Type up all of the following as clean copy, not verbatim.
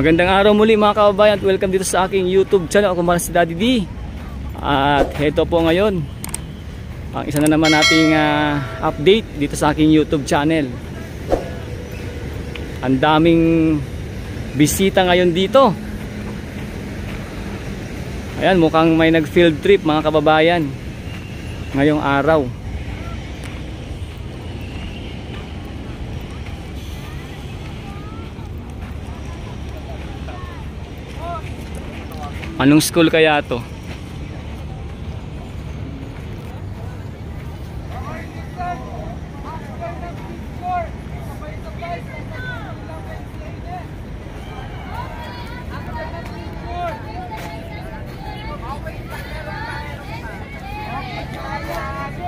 Magandang araw muli mga kababayan at welcome dito sa aking YouTube channel. Ako muna si Daddy D. At heto po ngayon ang isa na naman nating update dito sa aking YouTube channel. Ang daming bisita ngayon dito. Ayan, mukhang may nag-field trip mga kababayan ngayong araw. Anong school kaya to?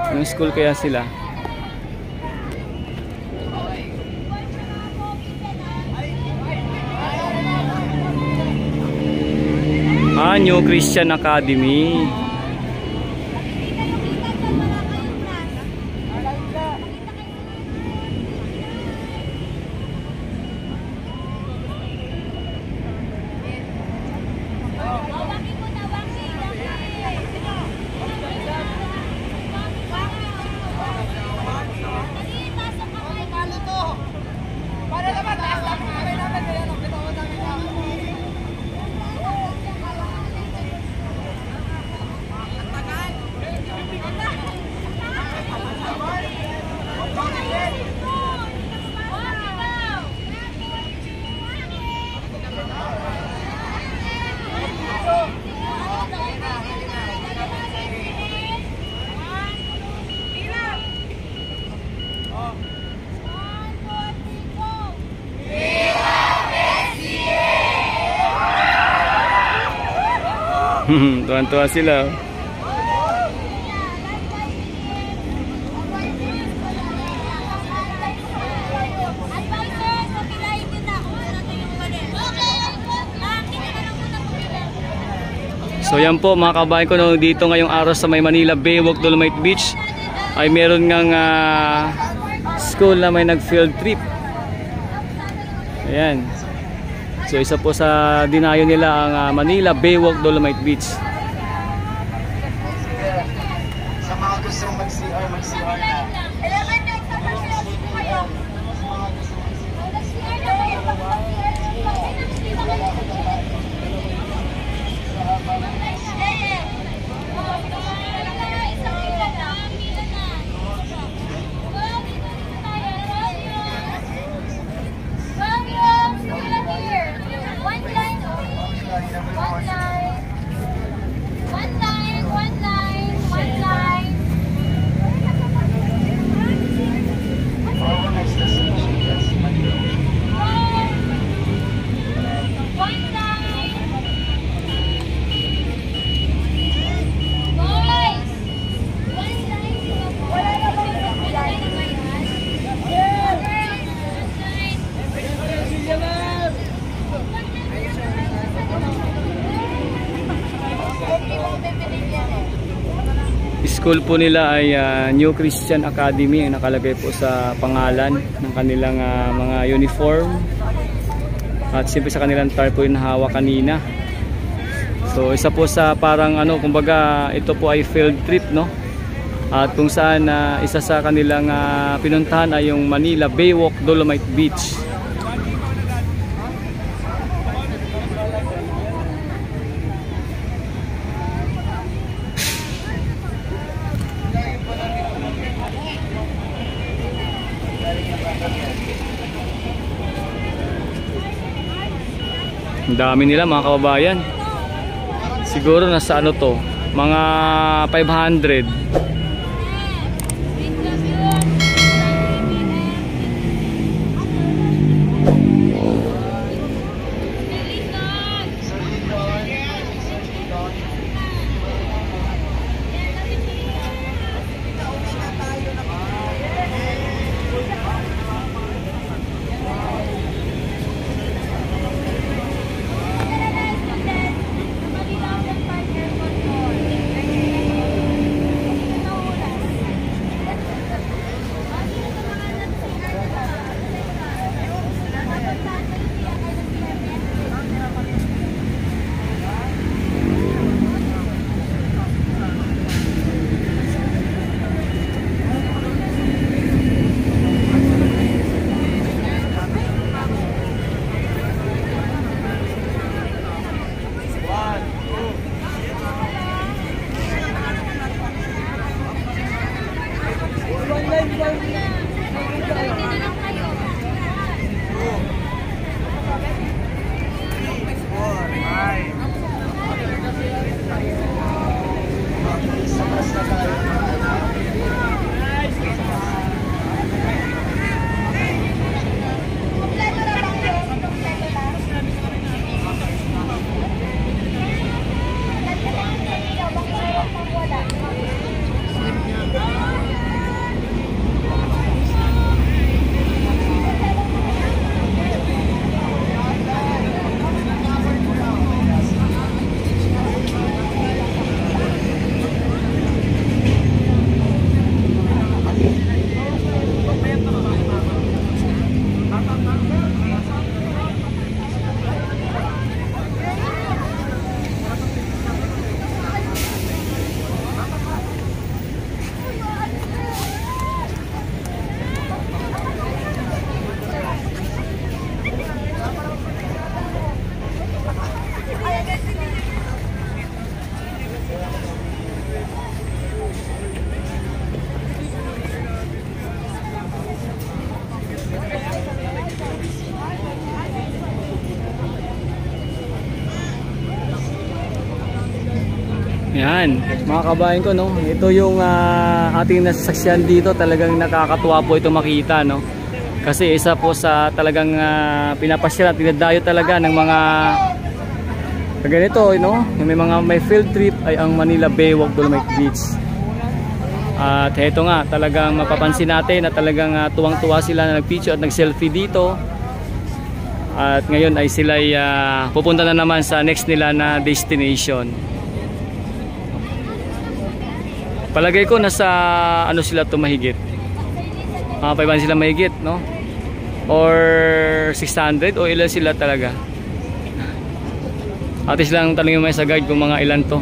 Anong school kaya sila? New Christian Academy. Tuwan-tuwa sila. So yan po mga kabayan ko, no, dito ngayong araw sa may Manila Baywalk Dolomite Beach ay meron ngang school na may nag-field trip. Ayan. So isa po sa dinayo nila ang Manila Baywalk Dolomite Beach. Sa mga gustong mag-CR na. School po nila ay New Christian Academy ang nakalagay po sa pangalan ng kanilang mga uniform at siyempre sa kanilang tarpaulin na hawak kanina. So isa po sa parang kumbaga ito po ay field trip, no? At kung saan isa sa kanilang pinuntahan ay yung Manila Baywalk Dolomite Beach. Ang dami nila mga kababayan. Siguro nasa to, mga 500. Last na tayo. Yan, mga kabayan ko, no? Ito yung ating nasasaksihan dito. Talagang nakakatuwa po ito makita, no? Kasi isa po sa talagang pinapasyalan, tinadayo talaga ng mga ganito, no? Yung may field trip ay ang Manila Baywalk Dolomite Beach. At ito nga, talagang mapapansin natin na talagang tuwang-tuwa sila na nag-picture at nag-selfie dito. At ngayon ay sila pupunta na naman sa next nila na destination. Palagay ko nasa ano sila tumahigit. 500 sila mahigit, no? Or 600 o ilan sila talaga. At least lang talingin mo sa guide kung mga ilan to.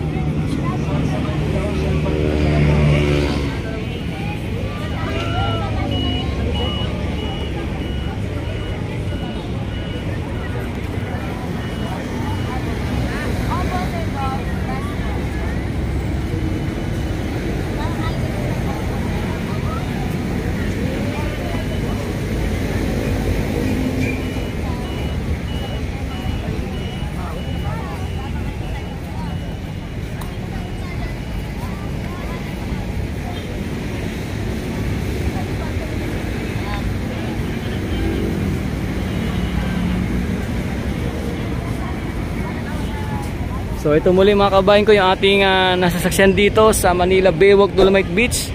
So ito muli mga kabayan ko yung ating nasasaksihan dito sa Manila Baywalk Dolomite Beach.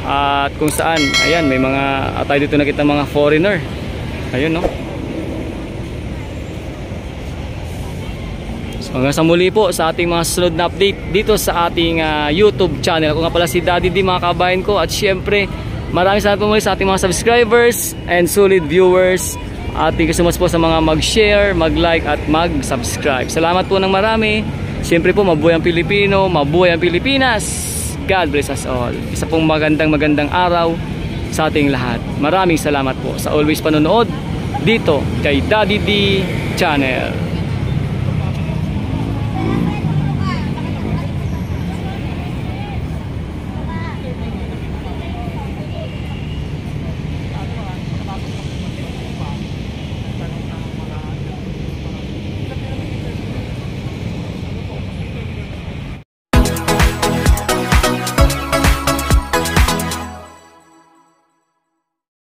At kung saan, ayan, may mga tayo dito nakita mga foreigner. Ayun, no? So hanggang sa muli po sa ating mga sunod na update dito sa ating YouTube channel. Ako nga pala si Daddy D, mga kabayan ko. At syempre, maraming salamat po muli sa ating mga subscribers and solid viewers. At thank you so much po sa mga mag-share, mag-like at mag-subscribe. Salamat po ng marami. Siyempre po, mabuhay ang Pilipino, mabuhay ang Pilipinas. God bless us all. Isa pong magandang araw sa ating lahat. Maraming salamat po sa always panonood dito kay Daddy D Channel.